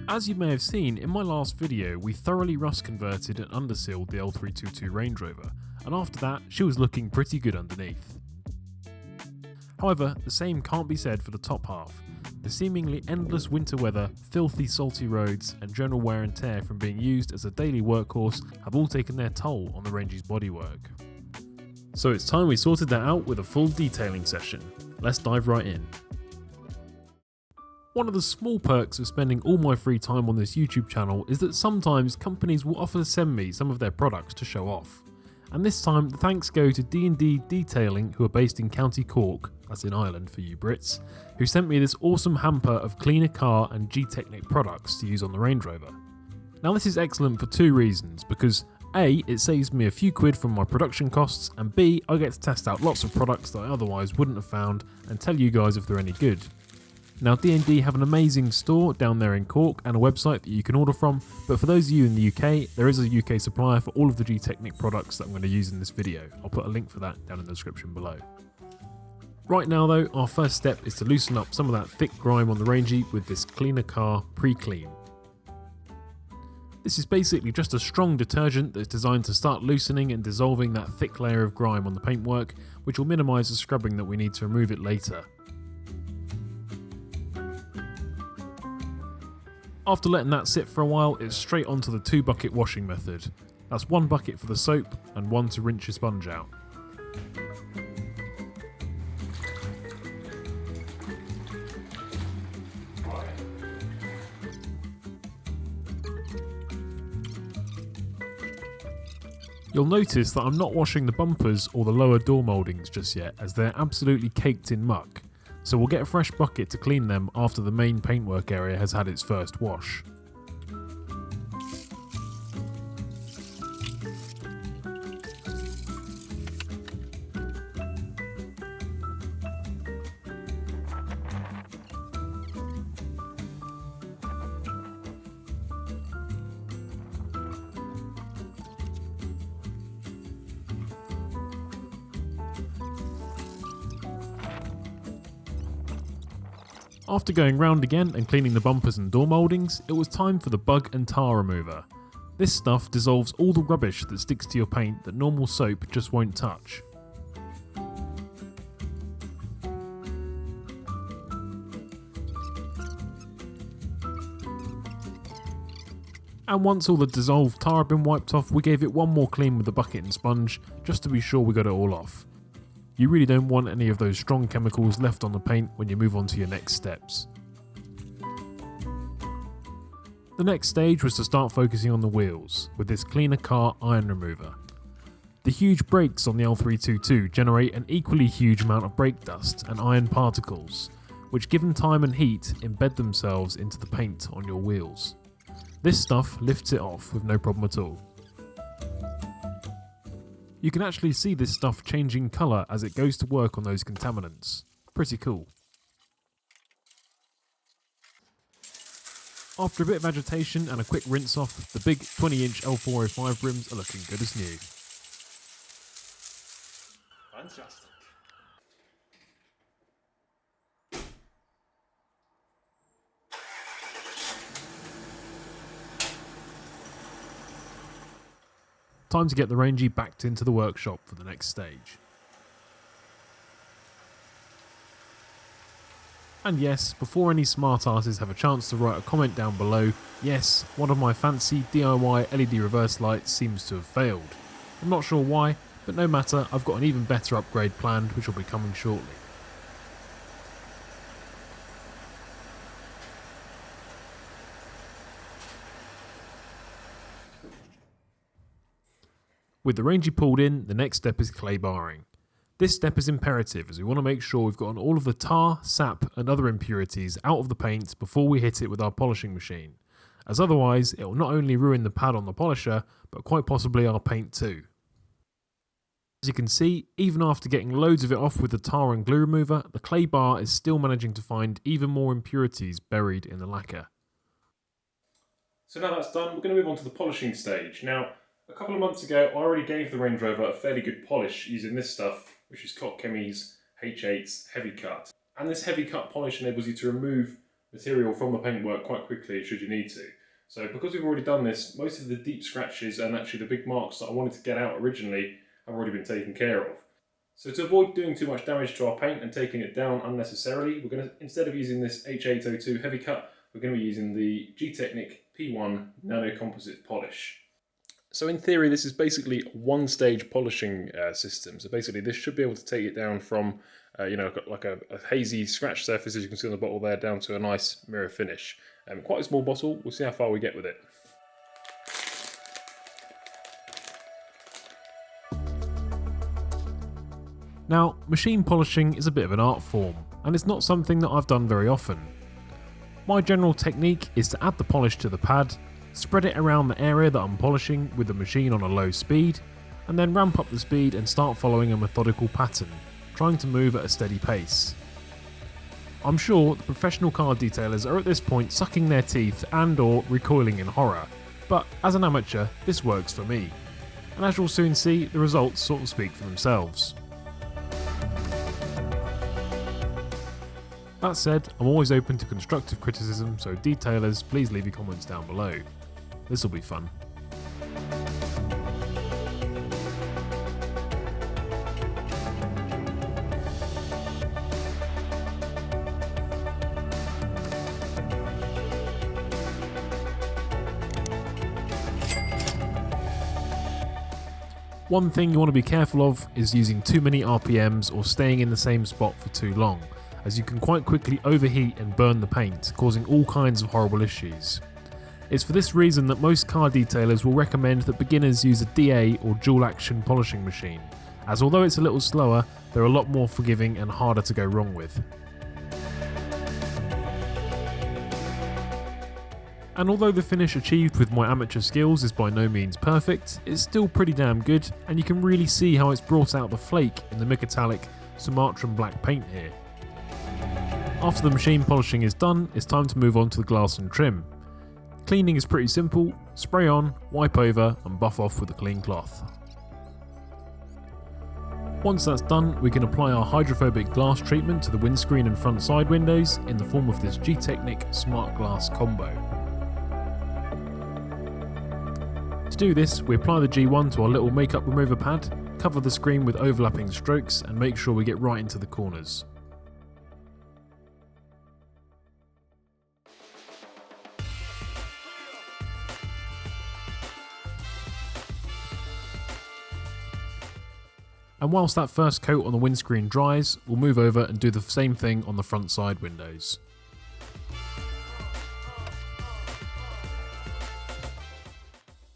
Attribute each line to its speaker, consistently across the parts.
Speaker 1: As you may have seen, in my last video we thoroughly rust converted and undersealed the L322 Range Rover, and after that she was looking pretty good underneath. However, the same can't be said for the top half. The seemingly endless winter weather, filthy salty roads and general wear and tear from being used as a daily workhorse have all taken their toll on the Range's bodywork. So it's time we sorted that out with a full detailing session. Let's dive right in. One of the small perks of spending all my free time on this YouTube channel is that sometimes companies will offer to send me some of their products to show off. And this time the thanks go to D&D Detailing, who are based in County Cork, that's in Ireland for you Brits, who sent me this awesome hamper of cleaner car and G-Technic products to use on the Range Rover. Now this is excellent for two reasons, because A, it saves me a few quid from my production costs, and B, I get to test out lots of products that I otherwise wouldn't have found and tell you guys if they're any good. Now D&D have an amazing store down there in Cork and a website that you can order from, but for those of you in the UK, there is a UK supplier for all of the G-Technic products that I'm going to use in this video. I'll put a link for that down in the description below. Right now though, our first step is to loosen up some of that thick grime on the Rangey with this Cleaner Car Pre-Clean. This is basically just a strong detergent that's designed to start loosening and dissolving that thick layer of grime on the paintwork, which will minimise the scrubbing that we need to remove it later. After letting that sit for a while, it's straight onto the 2-bucket washing method. That's 1 bucket for the soap and 1 to rinse your sponge out. You'll notice that I'm not washing the bumpers or the lower door mouldings just yet, as they're absolutely caked in muck. So we'll get a fresh bucket to clean them after the main paintwork area has had its first wash. After going round again and cleaning the bumpers and door mouldings, it was time for the bug and tar remover. This stuff dissolves all the rubbish that sticks to your paint that normal soap just won't touch. And once all the dissolved tar had been wiped off, we gave it one more clean with the bucket and sponge, just to be sure we got it all off. You really don't want any of those strong chemicals left on the paint when you move on to your next steps. The next stage was to start focusing on the wheels, with this Cleaner Car Iron Remover. The huge brakes on the L322 generate an equally huge amount of brake dust and iron particles, which given time and heat embed themselves into the paint on your wheels. This stuff lifts it off with no problem at all. You can actually see this stuff changing colour as it goes to work on those contaminants. Pretty cool. After a bit of agitation and a quick rinse off, the big 20-inch L405 rims are looking good as new.
Speaker 2: Fantastic.
Speaker 1: Time to get the Rangey backed into the workshop for the next stage. And yes, before any smart asses have a chance to write a comment down below, yes, one of my fancy DIY LED reverse lights seems to have failed. I'm not sure why, but no matter, I've got an even better upgrade planned which will be coming shortly. With the Rangey pulled in, the next step is clay barring. This step is imperative as we want to make sure we've gotten all of the tar, sap and other impurities out of the paint before we hit it with our polishing machine, as otherwise it will not only ruin the pad on the polisher, but quite possibly our paint too. As you can see, even after getting loads of it off with the tar and glue remover, the clay bar is still managing to find even more impurities buried in the lacquer.
Speaker 2: So now that's done, we're going to move on to the polishing stage. Now, a couple of months ago, I already gave the Range Rover a fairly good polish using this stuff, which is Koch Chemi's H8's Heavy Cut. And this Heavy Cut polish enables you to remove material from the paintwork quite quickly should you need to. So because we've already done this, most of the deep scratches and actually the big marks that I wanted to get out originally have already been taken care of. So to avoid doing too much damage to our paint and taking it down unnecessarily, we're going to, instead of using this H802 heavy cut, we're going to be using the G-Technic P1 Nano Composite Polish. So in theory, this is basically a one-stage polishing system. So basically, this should be able to take it down from, like a hazy scratch surface, as you can see on the bottle there, down to a nice mirror finish. Quite a small bottle. We'll see how far we get with it.
Speaker 1: Now, machine polishing is a bit of an art form, and it's not something that I've done very often. My general technique is to add the polish to the pad, spread it around the area that I'm polishing with the machine on a low speed, and then ramp up the speed and start following a methodical pattern, trying to move at a steady pace. I'm sure the professional car detailers are at this point sucking their teeth and or recoiling in horror, but as an amateur, this works for me. And as you'll soon see, the results sort of speak for themselves. That said, I'm always open to constructive criticism, so detailers, please leave your comments down below. This'll be fun. One thing you want to be careful of is using too many RPMs or staying in the same spot for too long, as you can quite quickly overheat and burn the paint, causing all kinds of horrible issues. It's for this reason that most car detailers will recommend that beginners use a DA or dual action polishing machine, as although it's a little slower, they're a lot more forgiving and harder to go wrong with. And although the finish achieved with my amateur skills is by no means perfect, it's still pretty damn good, and you can really see how it's brought out the flake in the metallic Sumatran black paint here. After the machine polishing is done, it's time to move on to the glass and trim. Cleaning is pretty simple: spray on, wipe over and buff off with a clean cloth. Once that's done, we can apply our hydrophobic glass treatment to the windscreen and front side windows in the form of this G-Technic Smart Glass combo. To do this, we apply the G1 to our little makeup remover pad, cover the screen with overlapping strokes and make sure we get right into the corners. And whilst that first coat on the windscreen dries, we'll move over and do the same thing on the front side windows.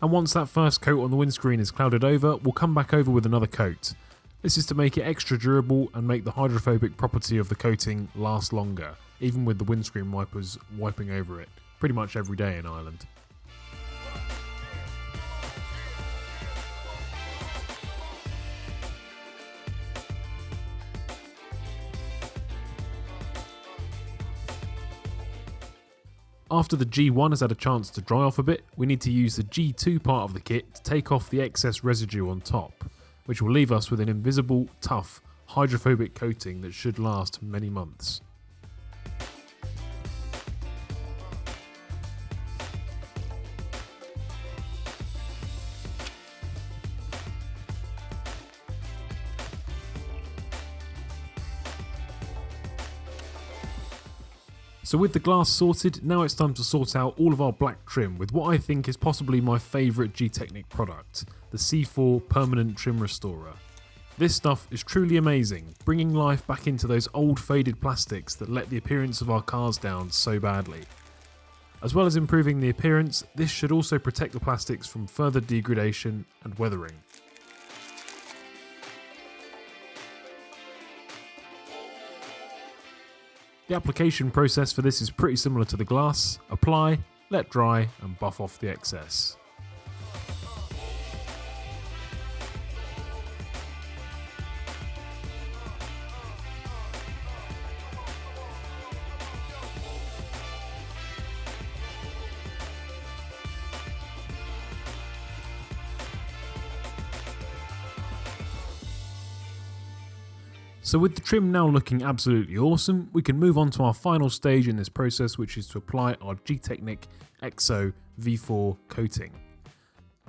Speaker 1: And once that first coat on the windscreen is clouded over, we'll come back over with another coat. This is to make it extra durable and make the hydrophobic property of the coating last longer, even with the windscreen wipers wiping over it, pretty much every day in Ireland. After the G1 has had a chance to dry off a bit, we need to use the G2 part of the kit to take off the excess residue on top, which will leave us with an invisible, tough, hydrophobic coating that should last many months. So with the glass sorted, now it's time to sort out all of our black trim with what I think is possibly my favourite G-Technic product, the C4 Permanent Trim Restorer. This stuff is truly amazing, bringing life back into those old faded plastics that let the appearance of our cars down so badly. As well as improving the appearance, this should also protect the plastics from further degradation and weathering. The application process for this is pretty similar to the glass: apply, let dry and buff off the excess. So with the trim now looking absolutely awesome, we can move on to our final stage in this process, which is to apply our G-Technic EXO V4 coating.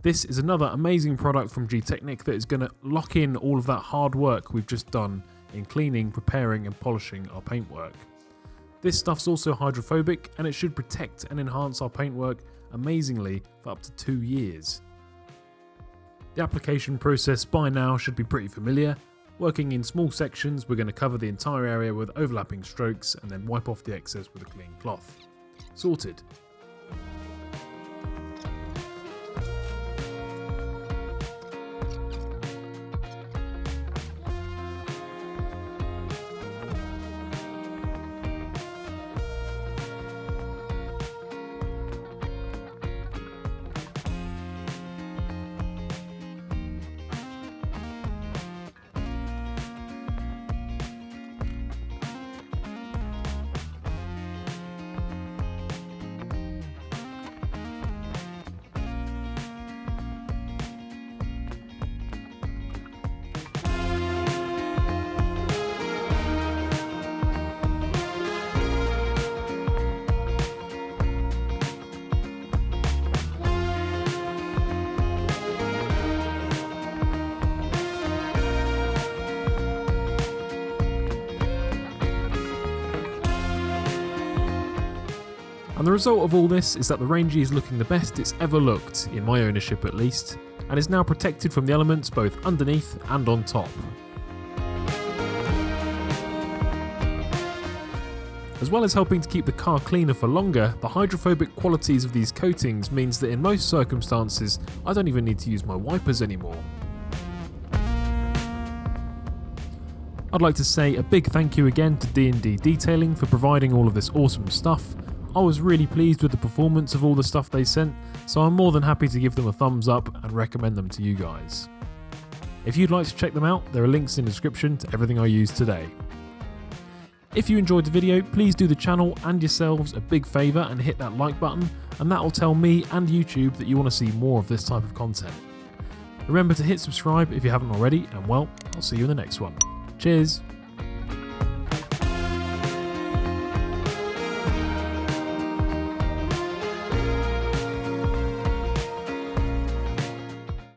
Speaker 1: This is another amazing product from G-Technic that is going to lock in all of that hard work we've just done in cleaning, preparing and polishing our paintwork. This stuff's also hydrophobic and it should protect and enhance our paintwork amazingly for up to 2 years. The application process by now should be pretty familiar. Working in small sections, we're going to cover the entire area with overlapping strokes and then wipe off the excess with a clean cloth. Sorted. And the result of all this is that the Rangy is looking the best it's ever looked, in my ownership at least, and is now protected from the elements both underneath and on top. As well as helping to keep the car cleaner for longer, the hydrophobic qualities of these coatings means that in most circumstances I don't even need to use my wipers anymore. I'd like to say a big thank you again to D&D Detailing for providing all of this awesome stuff. I was really pleased with the performance of all the stuff they sent, so I'm more than happy to give them a thumbs up and recommend them to you guys. If you'd like to check them out, there are links in the description to everything I used today. If you enjoyed the video, please do the channel and yourselves a big favour and hit that like button, and that will tell me and YouTube that you want to see more of this type of content. Remember to hit subscribe if you haven't already, and well, I'll see you in the next one. Cheers!